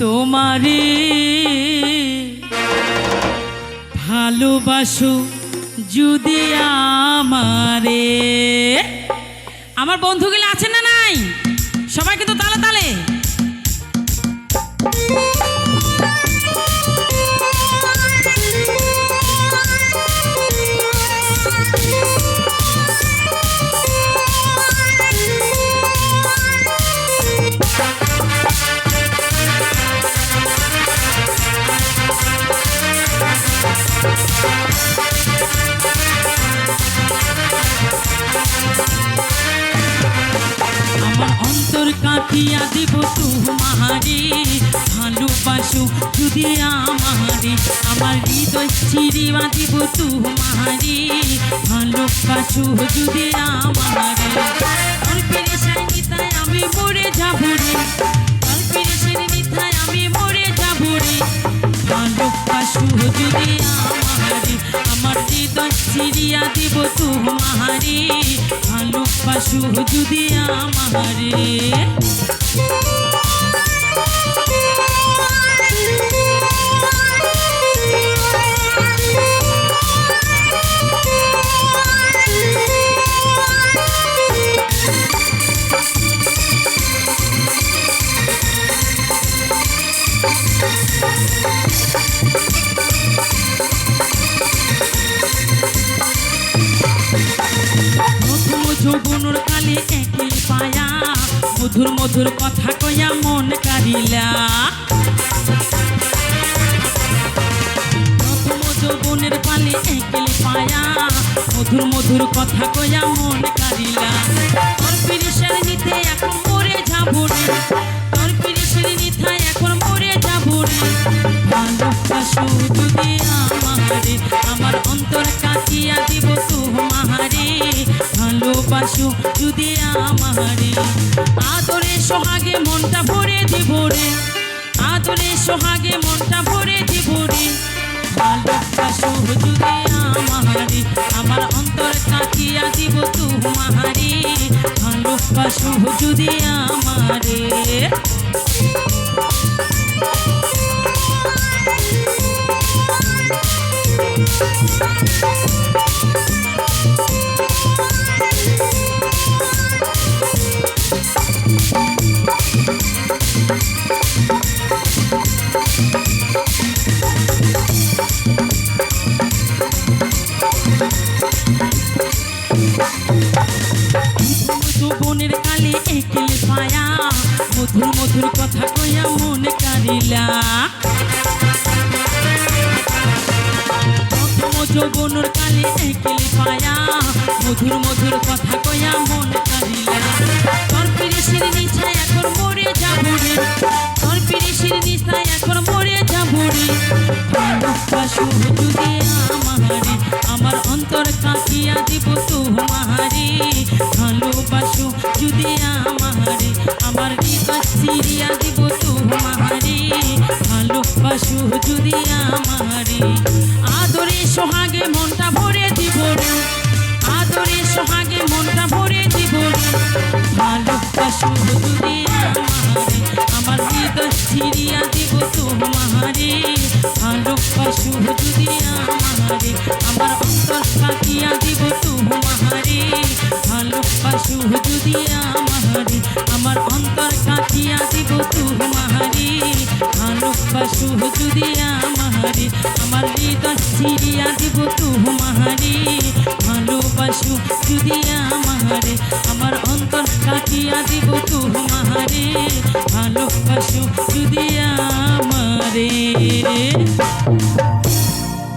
তোমারে ভালোবাসো যদি আমারে। আমার বন্ধুগুলো আছেন না নাই? সবাই কিন্তু তালে তালে। আমার অন্তর কাটিয়া দিব তোমারে ভালোবাসো যদি আমারে। আমার হৃদয় চিরিয়া দিব তোমারে ভালোবাসো যদি আমারে। তোর পেরেশান নিতায় আমি মরে যাবো রে, তোর পেরেশান নিতায় আমি মরে যাবো রে ভালোবাসো যদি আমারে। আমার হৃদয় চিরিয়া দিব তোমারে ভালোবাসো যদি আমারে। যৌবনের কালে একে পায়া মধুর মধুর কথা কয়া মন কারিলা। প্রথম যৌবনের কালে একে পায়া মধুর মধুর কথা কয়া মন কারিলা। তোর পেরেশান নিতে এখন মরে যাবো রে, তোর পেরেশান নিতে এখন মরে যাবো রে ভালোবাসো যদি আমারে। আমার অন্তর কাটিয়া দিব তোমারে ভালোবাসো যদি আমারে। আদরে সোহাগে মনটা ভরে দিব রে, আদরে সোহাগে মনটা ভরে দিব রে ভালোবাসো যদি আমারে। আমার অন্তর কাটিয়া দিব তোমারে ভালোবাসো যদি আমারে। যৌবনের কালে একে পায়া মধুর মধুর কথা কয়া মন কারিলা। প্রথম যৌবনের কালে একে পায়া মধুর মধুর কথা কয়া মন কারিলা। তোর পেরেশান নিছায় এখন মরে যাবো রে, তোর পেরেশান নিছায় এখন মরে যাবো রে ভালোবাসো যদি আমারে। আমার অন্তর কাটিয়া দিব তোমারে ভালোবাসো যদি আমারে। আমার হৃদয় চিরিয়া দিব তোমারে ভালোবাসো যদি আমারে। আদরে সোহাগে মনটা ভরে দিব রে, আদরে সোহাগে মনটা ভরে দিব রে ভালোবাসো যদি আমারে। আমার হৃদয় চিরিয়া দিব তোমারে ভালোবাসো যদি আমারে। আমার অন্তর কাটিয়া দিব তোমারে ভালোবাসো যদি আমারে। আমার অন্তর কাটিয়া দিব তোমারে ভালোবাসো যদি আমারে। আমার হৃদয় চিরিয়া দিব তোমারে ভালোবাসো যদি আমারে। আমার অন্তর কাটিয়া দিব তোমারে ভালোবাসো যদি আমারে।